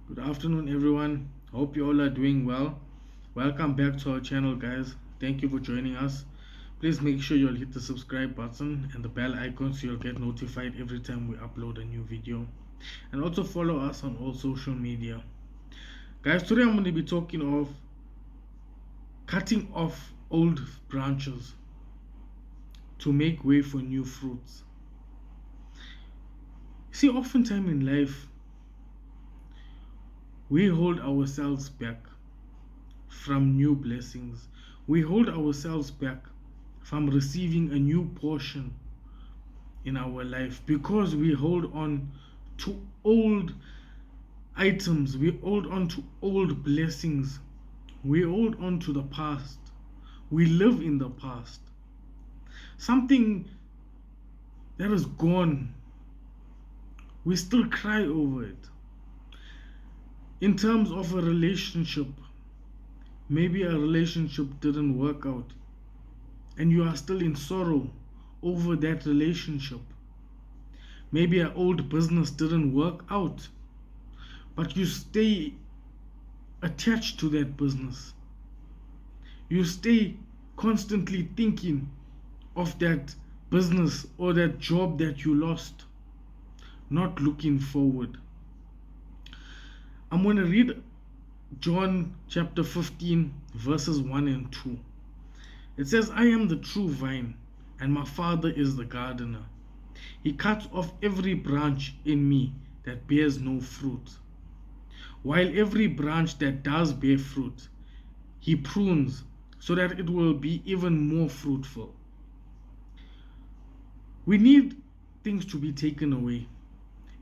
Good afternoon, everyone. Hope you all are doing well. Welcome back to our channel, guys. Thank you for joining us. Please make sure you'll hit the subscribe button and the bell icon so you'll get notified every time we upload a new video. And also follow us on all social media. Guys, today I'm going to be talking of cutting off old branches to make way for new fruits. See, oftentimes in life, we hold ourselves back from new blessings. We hold ourselves back from receiving a new portion in our life because we hold on to old items, we hold on to old blessings, we hold on to the past, we live in the past. Something that is gone, we still cry over it. In terms of a relationship, maybe a relationship didn't work out and you are still in sorrow over that relationship. Maybe an old business didn't work out, but you stay attached to that business. You stay constantly thinking of that business or that job that you lost, not looking forward. I'm going to read John chapter 15, verses 1 and 2. It says, I am the true vine, and my Father is the gardener. He cuts off every branch in me that bears no fruit, while every branch that does bear fruit, he prunes so that it will be even more fruitful. We need things to be taken away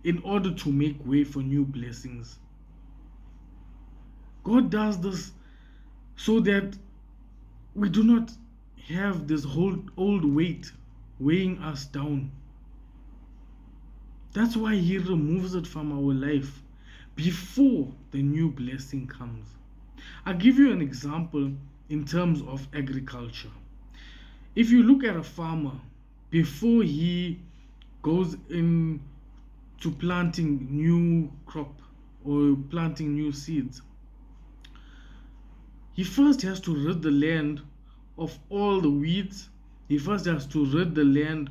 in order to make way for new blessings. God does this so that we do not have this whole old weight weighing us down. That's why He removes it from our life before the new blessing comes. I'll give you an example in terms of agriculture. If you look at a farmer, before he goes in to planting new crop or planting new seeds, he first has to rid the land of all the weeds. He first has to rid the land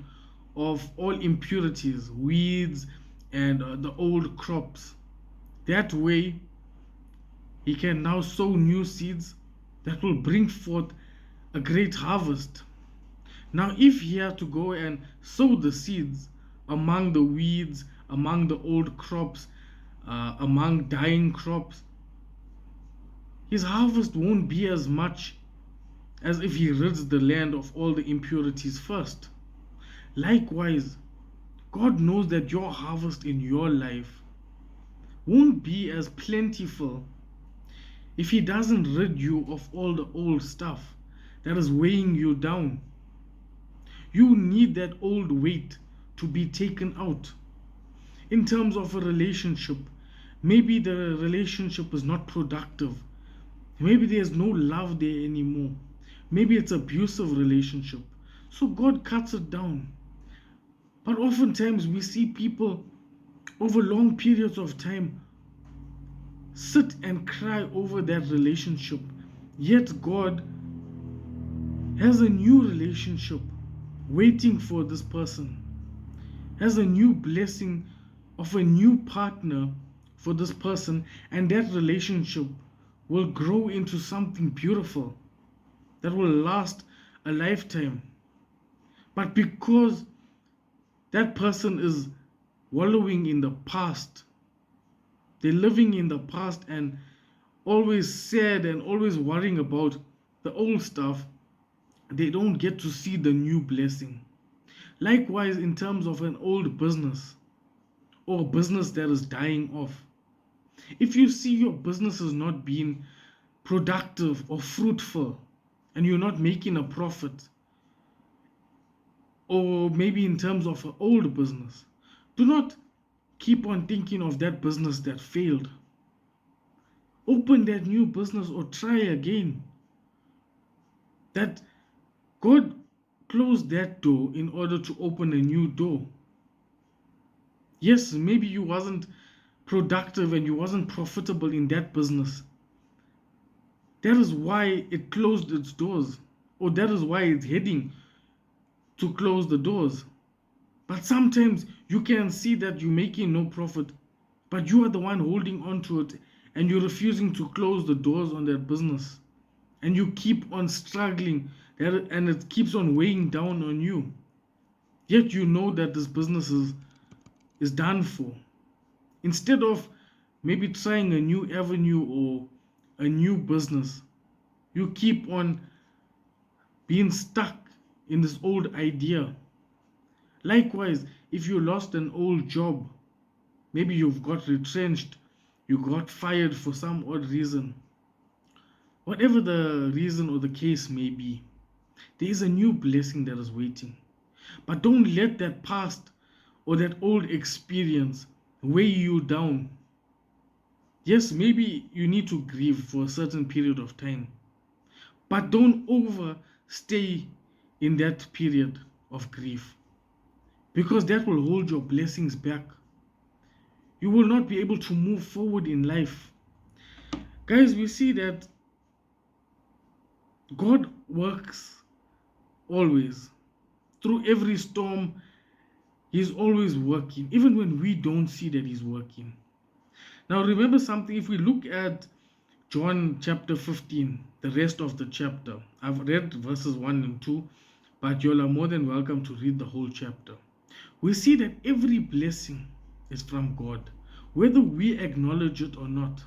of all impurities, weeds, and the old crops. That way, he can now sow new seeds that will bring forth a great harvest. Now, if he had to go and sow the seeds among the weeds, among the old crops, among dying crops, his harvest won't be as much as if he rids the land of all the impurities first. Likewise, God knows that your harvest in your life won't be as plentiful if He doesn't rid you of all the old stuff that is weighing you down. You need that old weight to be taken out. In terms of a relationship, maybe the relationship is not productive. Maybe there's no love there anymore. Maybe it's abusive relationship. So God cuts it down. But oftentimes we see people over long periods of time sit and cry over that relationship. Yet God has a new relationship waiting for this person, has a new blessing of a new partner for this person, and that relationship will grow into something beautiful that will last a lifetime. But because that person is wallowing in the past, they're living in the past and always sad and always worrying about the old stuff, they don't get to see the new blessing. Likewise, in terms of an old business or a business that is dying off, if you see your business is not being productive or fruitful and you're not making a profit, or maybe in terms of an old business, do not keep on thinking of that business that failed. Open that new business or try again. That God closed that door in order to open a new door. Yes, maybe you wasn't productive and you wasn't profitable in that business. That is why it closed its doors, or that is why it's heading to close the doors. But sometimes you can see that you're making no profit, but you are the one holding on to it and you're refusing to close the doors on that business. And you keep on struggling and it keeps on weighing down on you. Yet you know that this business is done for. Instead of maybe trying a new avenue or a new business, you keep on being stuck in this old idea. Likewise, if you lost an old job, maybe you've got retrenched, you got fired for some odd reason, whatever the reason or the case may be, there is a new blessing that is waiting. But don't let that past or that old experience weigh you down. Yes, maybe you need to grieve for a certain period of time, but don't overstay in that period of grief, because that will hold your blessings back. You will not be able to move forward in life. Guys, we see that God works always. Through every storm, He's always working, even when we don't see that He's working. Now, remember something, if we look at John chapter 15, the rest of the chapter, I've read verses 1 and 2, but you are more than welcome to read the whole chapter. We see that every blessing is from God, whether we acknowledge it or not.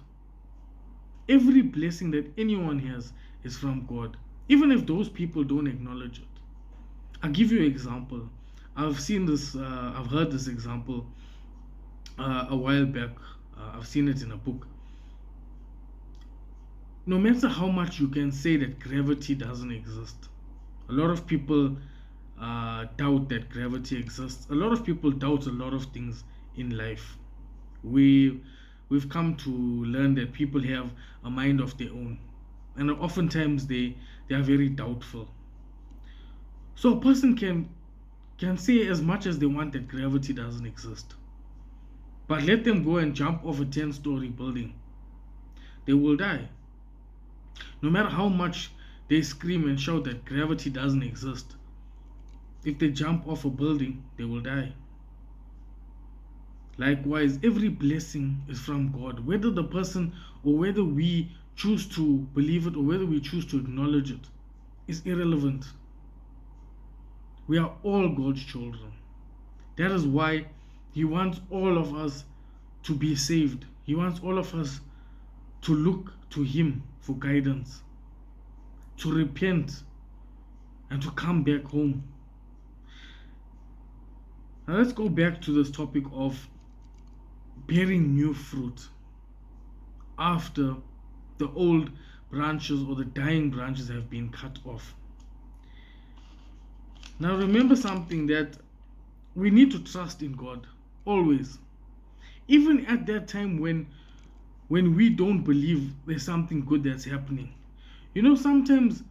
Every blessing that anyone has is from God, even if those people don't acknowledge it. I'll give you an example. I've heard this example a while back. I've seen it in a book. No matter how much you can say that gravity doesn't exist, a lot of people doubt that gravity exists. A lot of people doubt a lot of things in life. We've come to learn that people have a mind of their own, and oftentimes they are very doubtful. So a person can say as much as they want that gravity doesn't exist, but let them go and jump off a 10-story building, they will die. No matter how much they scream and shout that gravity doesn't exist, if they jump off a building, they will die. Likewise, every blessing is from God, whether the person or whether we choose to believe it or whether we choose to acknowledge it is irrelevant. We are all God's children. That is why He wants all of us to be saved. He wants all of us to look to Him for guidance, to repent, and to come back home. Now let's go back to this topic of bearing new fruit after the old branches or the dying branches have been cut off. Now remember something, that we need to trust in God always, even at that time when we don't believe there's something good that's happening. You know, sometimes,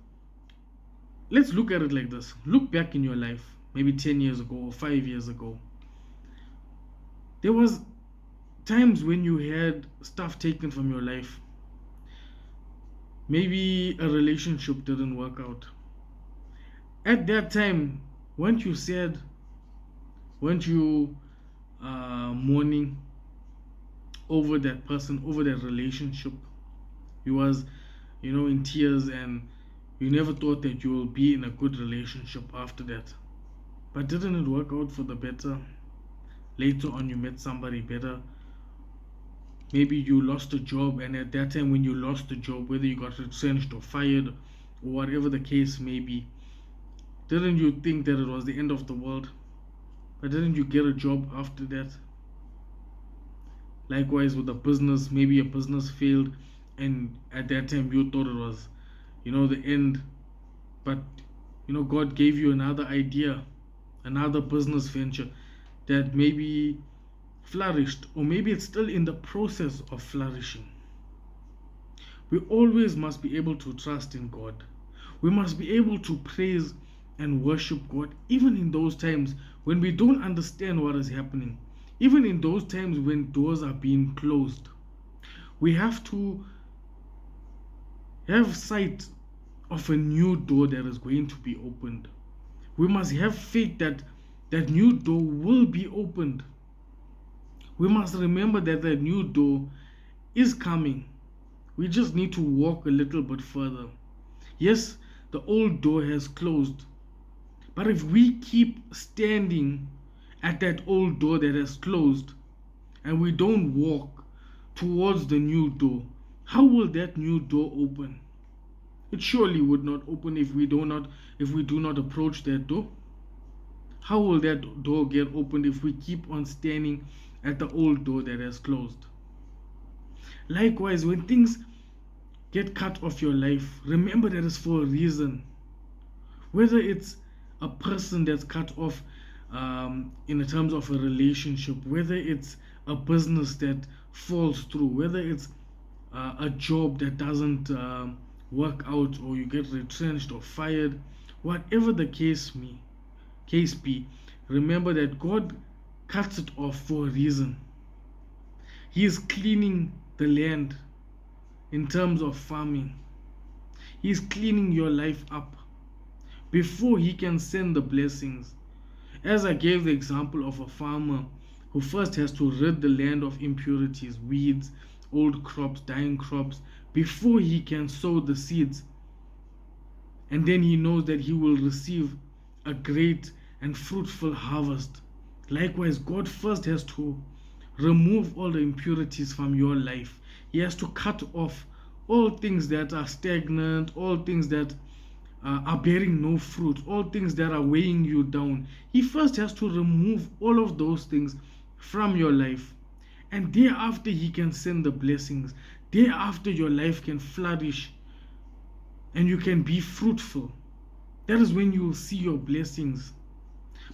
let's look at it like this. Look back in your life, maybe 10 years ago or 5 years ago. There was times when you had stuff taken from your life. Maybe a relationship didn't work out. At that time, weren't you sad? Weren't you mourning over that person, over that relationship? You was, in tears, and you never thought that you will be in a good relationship after that. But didn't it work out for the better? Later on, you met somebody better. Maybe you lost a job, and at that time when you lost the job, whether you got retrenched or fired or whatever the case may be, didn't you think that it was the end of the world? But didn't you get a job after that? Likewise with a business, maybe a business failed, and at that time you thought it was, the end. But, God gave you another idea, another business venture that maybe flourished, or maybe it's still in the process of flourishing. We always must be able to trust in God. We must be able to praise and worship God even in those times when we don't understand what is happening, Even in those times when doors are being closed, we have to have sight of a new door that is going to be opened. We must have faith that that new door will be opened. We must remember that that new door is coming. We just need to walk a little bit further. Yes, the old door has closed, but if we keep standing at that old door that has closed and we don't walk towards the new door, how will that new door open? It surely would not open if we do not approach that door. How will that door get opened if we keep on standing at the old door that has closed? Likewise, when things get cut off your life, remember that it's for a reason. Whether it's a person that's cut off in terms of a relationship, whether it's a business that falls through, whether it's a job that doesn't work out, or you get retrenched or fired, whatever the case be, remember that God cuts it off for a reason. He is cleaning the land in terms of farming. He is cleaning your life up before he can send the blessings. As I gave the example of a farmer who first has to rid the land of impurities, weeds, old crops, dying crops, before he can sow the seeds. And then he knows that he will receive a great and fruitful harvest. Likewise, God first has to remove all the impurities from your life. He has to cut off all things that are stagnant, all things that are bearing no fruit, all things that are weighing you down. He first has to remove all of those things from your life. And thereafter, he can send the blessings. Thereafter, your life can flourish and you can be fruitful. That is when you will see your blessings.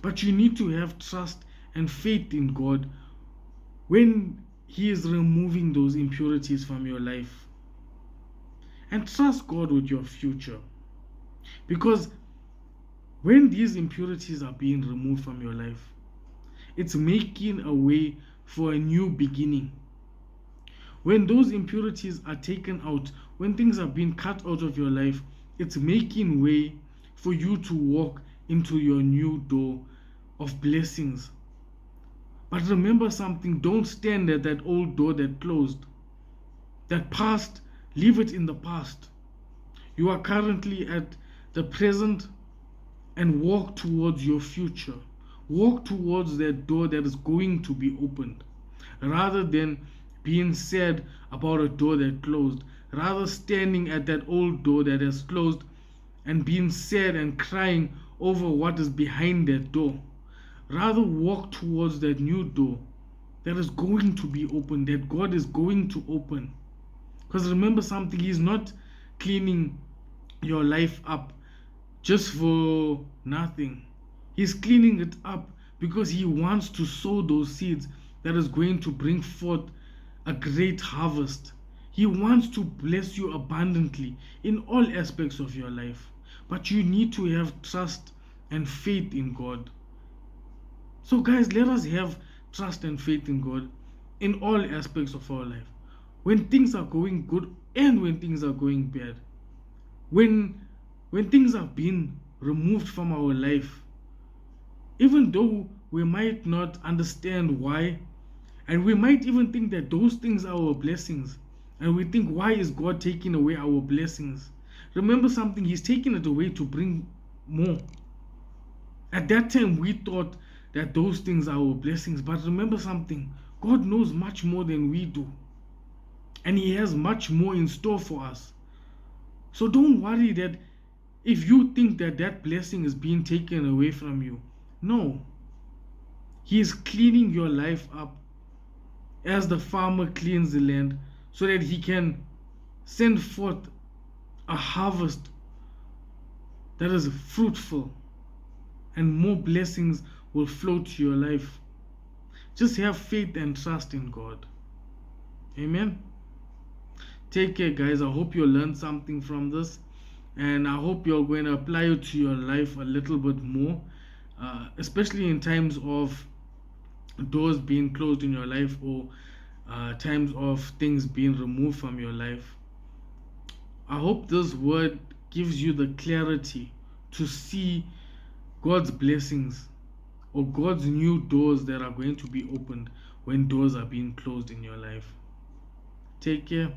But you need to have trust and faith in God when he is removing those impurities from your life. And trust God with your future. Because when these impurities are being removed from your life, it's making a way for a new beginning. When those impurities are taken out, when things are being cut out of your life, it's making way for you to walk into your new door of blessings. But remember something, don't stand at that old door that closed. That past, leave it in the past. You are currently at the present, and walk towards your future. Walk towards that door that is going to be opened, rather than being sad about a door that closed, rather standing at that old door that has closed and being sad and crying over what is behind that door. Rather walk towards that new door that is going to be opened, that God is going to open. Because remember something, he's not cleaning your life up just for nothing. He's cleaning it up because he wants to sow those seeds that is going to bring forth a great harvest. He wants to bless you abundantly in all aspects of your life. But you need to have trust and faith in God. So guys, let us have trust and faith in God in all aspects of our life. When things are going good and when things are going bad. When things are being removed from our life, even though we might not understand why, and we might even think that those things are our blessings, and we think, why is God taking away our blessings? Remember something, he's taking it away to bring more. At that time, we thought that those things are our blessings, but remember something, God knows much more than we do, and he has much more in store for us. So don't worry that if you think that that blessing is being taken away from you. No. He is cleaning your life up as the farmer cleans the land so that he can send forth a harvest that is fruitful and more blessings will flow to your life. Just have faith and trust in God. Amen. Take care, guys. I hope you learned something from this, and I hope you're going to apply it to your life a little bit more, especially in times of doors being closed in your life, or times of things being removed from your life. I hope this word gives you the clarity to see God's blessings or God's new doors that are going to be opened when doors are being closed in your life. Take care.